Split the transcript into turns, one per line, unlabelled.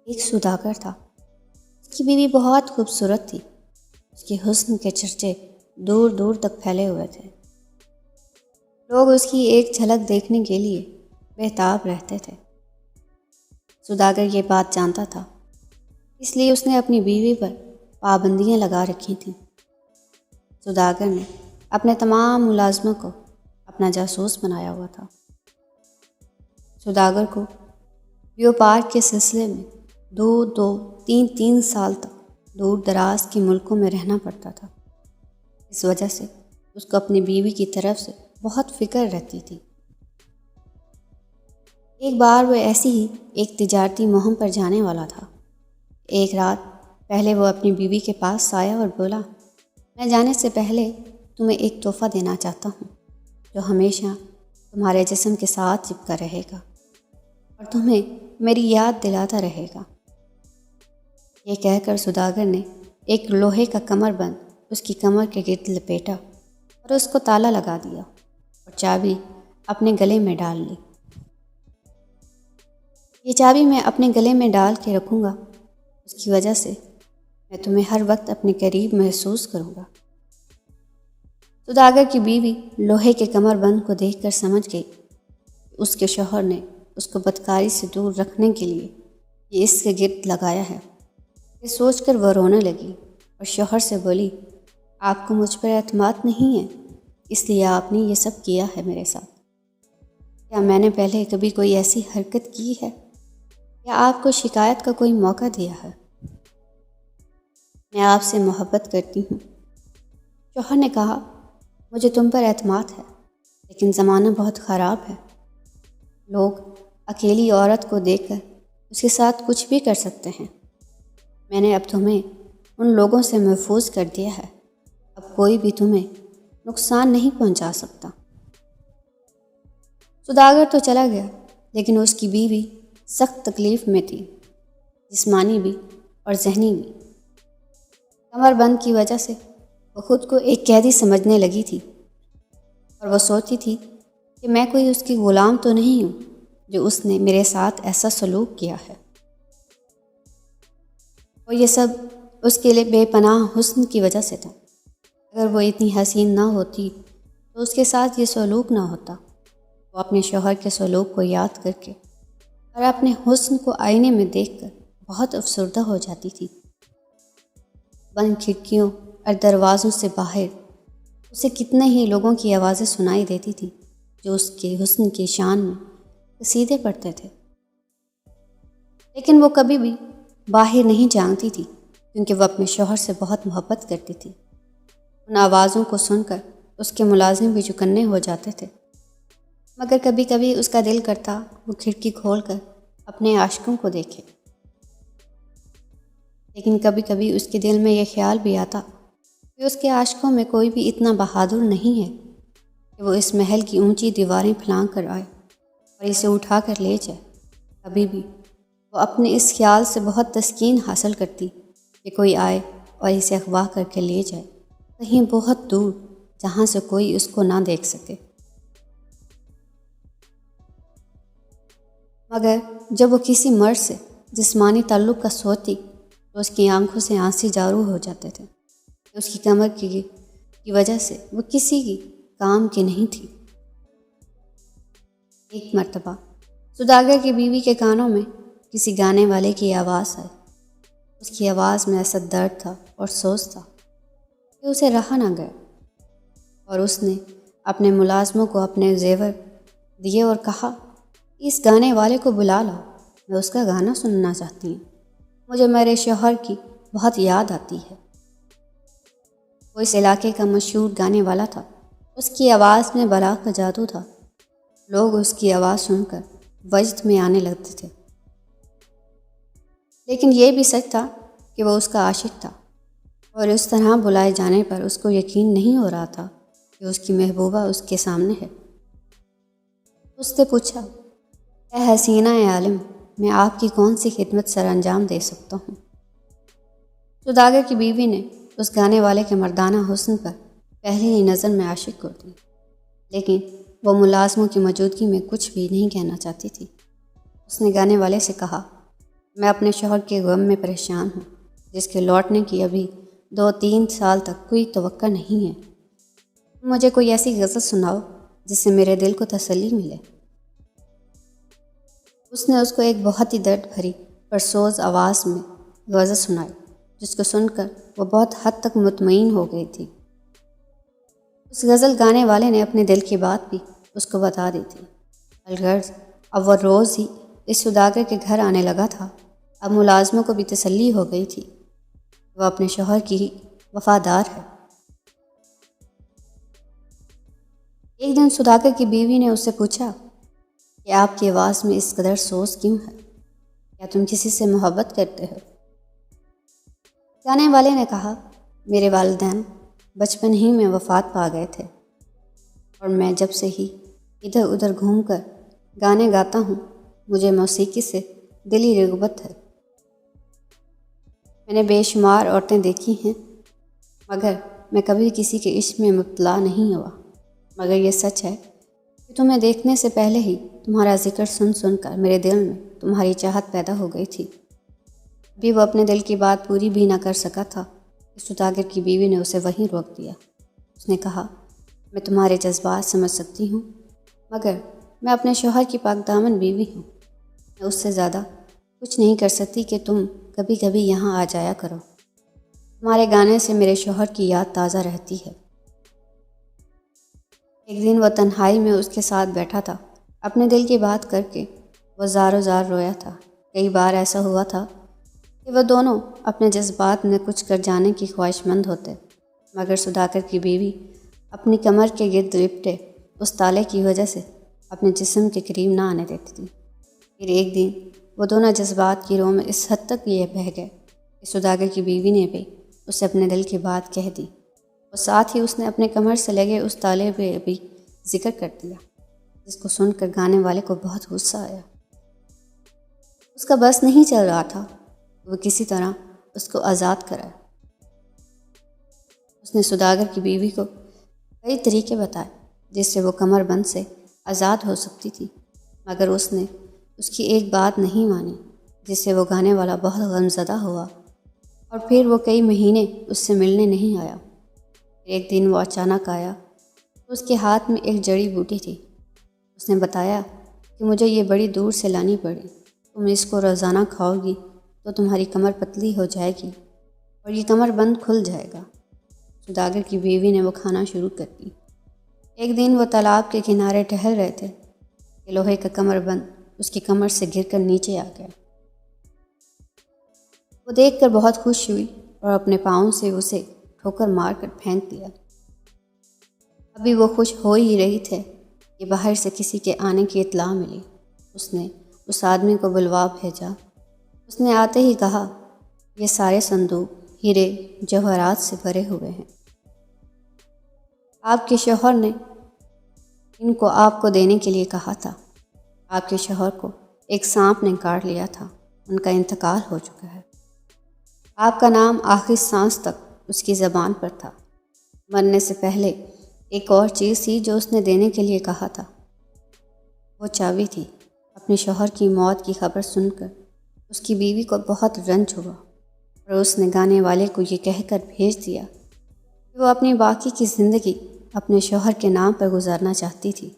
ایک سوداگر تھا۔ اس کی بیوی بہت خوبصورت تھی۔ اس کے حسن کے چرچے دور دور تک پھیلے ہوئے تھے۔ لوگ اس کی ایک جھلک دیکھنے کے لیے بےتاب رہتے تھے۔ سوداگر یہ بات جانتا تھا، اس لیے اس نے اپنی بیوی پر پابندیاں لگا رکھی تھیں۔ سوداگر نے اپنے تمام ملازموں کو اپنا جاسوس بنایا ہوا تھا۔ سوداگر کو بیوپار کے سلسلے میں دو تین سال تک دور دراز کے ملکوں میں رہنا پڑتا تھا۔ اس وجہ سے اس کو اپنی بیوی کی طرف سے بہت فکر رہتی تھی۔ ایک بار وہ ایسی ہی ایک تجارتی مہم پر جانے والا تھا۔ ایک رات پہلے وہ اپنی بیوی کے پاس آیا اور بولا، میں جانے سے پہلے تمہیں ایک تحفہ دینا چاہتا ہوں جو ہمیشہ تمہارے جسم کے ساتھ چپکا رہے گا اور تمہیں میری یاد دلاتا رہے گا۔ یہ کہہ کر سوداگر نے ایک لوہے کا کمر بند اس کی کمر کے گرد لپیٹا اور اس کو تالا لگا دیا اور چابی اپنے گلے میں ڈال لی۔ یہ چابی میں اپنے گلے میں ڈال کے رکھوں گا، اس کی وجہ سے میں تمہیں ہر وقت اپنے قریب محسوس کروں گا۔ سوداگر کی بیوی لوہے کے کمر بند کو دیکھ کر سمجھ گئی کہ اس کے شوہر نے اس کو بدکاری سے دور رکھنے کے لیے یہ اس کے گرد لگایا ہے۔ یہ سوچ کر وہ رونے لگی اور شوہر سے بولی، آپ کو مجھ پر اعتماد نہیں ہے، اس لیے آپ نے یہ سب کیا ہے میرے ساتھ۔ کیا میں نے پہلے کبھی کوئی ایسی حرکت کی ہے یا آپ کو شکایت کا کوئی موقع دیا ہے؟ میں آپ سے محبت کرتی ہوں۔ شوہر نے کہا، مجھے تم پر اعتماد ہے، لیکن زمانہ بہت خراب ہے۔ لوگ اکیلی عورت کو دیکھ کر اس کے ساتھ کچھ بھی کر سکتے ہیں۔ میں نے اب تمہیں ان لوگوں سے محفوظ کر دیا ہے، اب کوئی بھی تمہیں نقصان نہیں پہنچا سکتا۔ سوداگر تو چلا گیا، لیکن اس کی بیوی سخت تکلیف میں تھی، جسمانی بھی اور ذہنی بھی۔ کمر بند کی وجہ سے وہ خود کو ایک قیدی سمجھنے لگی تھی اور وہ سوچتی تھی کہ میں کوئی اس کی غلام تو نہیں ہوں جو اس نے میرے ساتھ ایسا سلوک کیا ہے۔ اور یہ سب اس کے لیے بے پناہ حسن کی وجہ سے تھا۔ اگر وہ اتنی حسین نہ ہوتی تو اس کے ساتھ یہ سلوک نہ ہوتا۔ وہ اپنے شوہر کے سلوک کو یاد کر کے اور اپنے حسن کو آئینے میں دیکھ کر بہت افسردہ ہو جاتی تھی۔ بند کھڑکیوں اور دروازوں سے باہر اسے کتنے ہی لوگوں کی آوازیں سنائی دیتی تھیں جو اس کے حسن کی شان میں قصیدے پڑھتے تھے، لیکن وہ کبھی بھی باہر نہیں جانتی تھی کیونکہ وہ اپنے شوہر سے بہت محبت کرتی تھی۔ ان آوازوں کو سن کر اس کے ملازم بھی چکنے ہو جاتے تھے، مگر کبھی کبھی اس کا دل کرتا وہ کھڑکی کھول کر اپنے عاشقوں کو دیکھے۔ لیکن کبھی کبھی اس کے دل میں یہ خیال بھی آتا کہ اس کے عاشقوں میں کوئی بھی اتنا بہادر نہیں ہے کہ وہ اس محل کی اونچی دیواریں پھلانگ کر آئے اور اسے اٹھا کر لے جائے۔ کبھی بھی وہ اپنے اس خیال سے بہت تسکین حاصل کرتی کہ کوئی آئے اور اسے اغوا کر کے لے جائے کہیں بہت دور، جہاں سے کوئی اس کو نہ دیکھ سکے۔ مگر جب وہ کسی مرد سے جسمانی تعلق کا سوچتی تو اس کی آنکھوں سے آنسو جارو ہو جاتے تھے کہ اس کی کمر کی وجہ سے وہ کسی کی کام کی نہیں تھی۔ ایک مرتبہ سوداگر کی بیوی کے کانوں میں کسی گانے والے کی آواز آئی۔ اس کی آواز میں ایسا درد تھا اور سوز تھا کہ اسے رہا نہ گیا، اور اس نے اپنے ملازموں کو اپنے زیور دیے اور کہا، اس گانے والے کو بلا لاؤ، میں اس کا گانا سننا چاہتی ہوں، مجھے میرے شوہر کی بہت یاد آتی ہے۔ وہ اس علاقے کا مشہور گانے والا تھا، اس کی آواز میں بلاغت کا جادو تھا۔ لوگ اس کی آواز سن کر وجد میں آنے لگتے تھے، لیکن یہ بھی سچ تھا کہ وہ اس کا عاشق تھا، اور اس طرح بلائے جانے پر اس کو یقین نہیں ہو رہا تھا کہ اس کی محبوبہ اس کے سامنے ہے۔ اس نے پوچھا، اے حسینہ عالم، میں آپ کی کون سی خدمت سر انجام دے سکتا ہوں؟ سوداگر کی بیوی نے اس گانے والے کے مردانہ حسن پر پہلی ہی نظر میں عاشق ہو گئی، لیکن وہ ملازموں کی موجودگی میں کچھ بھی نہیں کہنا چاہتی تھی۔ اس نے گانے والے سے کہا، میں اپنے شوہر کے غم میں پریشان ہوں، جس کے لوٹنے کی ابھی 2-3 سال تک کوئی توقع نہیں ہے۔ مجھے کوئی ایسی غزل سناؤ جس سے میرے دل کو تسلی ملے۔ اس نے اس کو ایک بہت ہی درد بھری پرسوز آواز میں غزل سنائی، جس کو سن کر وہ بہت حد تک مطمئن ہو گئی تھی۔ اس غزل گانے والے نے اپنے دل کی بات بھی اس کو بتا دی تھی۔ الغرض اب وہ روز ہی اس سوداگر کے گھر آنے لگا تھا۔ اب ملازموں کو بھی تسلی ہو گئی تھی، وہ اپنے شوہر کی ہی وفادار ہے۔ ایک دن سوداگر کی بیوی نے اس سے پوچھا کہ آپ کی آواز میں اس قدر سوز کیوں ہے؟ کیا تم کسی سے محبت کرتے ہو؟ گانے والے نے کہا، میرے والدین بچپن ہی میں وفات پا گئے تھے، اور میں جب سے ہی ادھر ادھر گھوم کر گانے گاتا ہوں، مجھے موسیقی سے دلی رغبت ہے۔ میں نے بے شمار عورتیں دیکھی ہیں، مگر میں کبھی کسی کے عشق میں مبتلا نہیں ہوا، مگر یہ سچ ہے کہ تمہیں دیکھنے سے پہلے ہی تمہارا ذکر سن سن کر میرے دل میں تمہاری چاہت پیدا ہو گئی تھی۔ ابھی وہ اپنے دل کی بات پوری بھی نہ کر سکا تھا کہ سوداگر کی بیوی نے اسے وہیں روک دیا۔ اس نے کہا، میں تمہارے جذبات سمجھ سکتی ہوں، مگر میں اپنے شوہر کی پاک دامن بیوی ہوں۔ میں اس سے زیادہ کچھ نہیں کر سکتی کہ تم کبھی کبھی یہاں آ جایا کرو۔ تمہارے گانے سے میرے شوہر کی یاد تازہ رہتی ہے۔ ایک دن وہ تنہائی میں اس کے ساتھ بیٹھا تھا، اپنے دل کی بات کر کے وہ زار و زار رویا تھا۔ کئی بار ایسا ہوا تھا کہ وہ دونوں اپنے جذبات میں کچھ کر جانے کی خواہش مند ہوتے، مگر سوداگر کی بیوی اپنی کمر کے گرد لپٹے اس تالے کی وجہ سے اپنے جسم کے قریب نہ آنے دیتی تھی۔ پھر ایک دن وہ دونوں جذبات کی رو میں اس حد تک یہ بہہ گئے کہ سوداگر کی بیوی نے بھی اسے اپنے دل کی بات کہہ دی، اور ساتھ ہی اس نے اپنے کمر سے لگے اس تالے پہ بھی ذکر کر دیا، جس کو سن کر گانے والے کو بہت غصہ آیا۔ اس کا بس نہیں چل رہا تھا، وہ کسی طرح اس کو آزاد کرائے۔ اس نے سوداگر کی بیوی کو کئی طریقے بتائے جس سے وہ کمر بند سے آزاد ہو سکتی تھی، مگر اس نے اس کی ایک بات نہیں مانی، جس سے وہ گانے والا بہت غمزدہ ہوا، اور پھر وہ کئی مہینے اس سے ملنے نہیں آیا۔ ایک دن وہ اچانک آیا تو اس کے ہاتھ میں ایک جڑی بوٹی تھی۔ اس نے بتایا کہ مجھے یہ بڑی دور سے لانی پڑی، تم اس کو روزانہ کھاؤ گی تو تمہاری کمر پتلی ہو جائے گی اور یہ کمر بند کھل جائے گا۔ سوداگر کی بیوی نے وہ کھانا شروع کر دی۔ ایک دن وہ تالاب کے کنارے ٹہل رہے تھے کہ لوہے کا کمر بند اس کی کمر سے گر کر نیچے آ گیا۔ وہ دیکھ کر بہت خوش ہوئی اور اپنے پاؤں سے اسے ٹھوکر مار کر پھینک دیا۔ ابھی وہ خوش ہو ہی رہی تھے کہ باہر سے کسی کے آنے کی اطلاع ملی۔ اس نے اس آدمی کو بلوا بھیجا۔ اس نے آتے ہی کہا، یہ سارے صندوق ہیرے جواہرات سے بھرے ہوئے ہیں، آپ کے شوہر نے ان کو آپ کو دینے کے لیے کہا تھا۔ آپ کے شوہر کو ایک سانپ نے کاٹ لیا تھا، ان کا انتقال ہو چکا ہے۔ آپ کا نام آخری سانس تک اس کی زبان پر تھا۔ مرنے سے پہلے ایک اور چیز تھی جو اس نے دینے کے لیے کہا تھا، وہ چابی تھی۔ اپنے شوہر کی موت کی خبر سن کر اس کی بیوی کو بہت رنج ہوا، اور اس نے گانے والے کو یہ کہہ کر بھیج دیا کہ وہ اپنی باقی کی زندگی اپنے شوہر کے نام پر گزارنا چاہتی تھی۔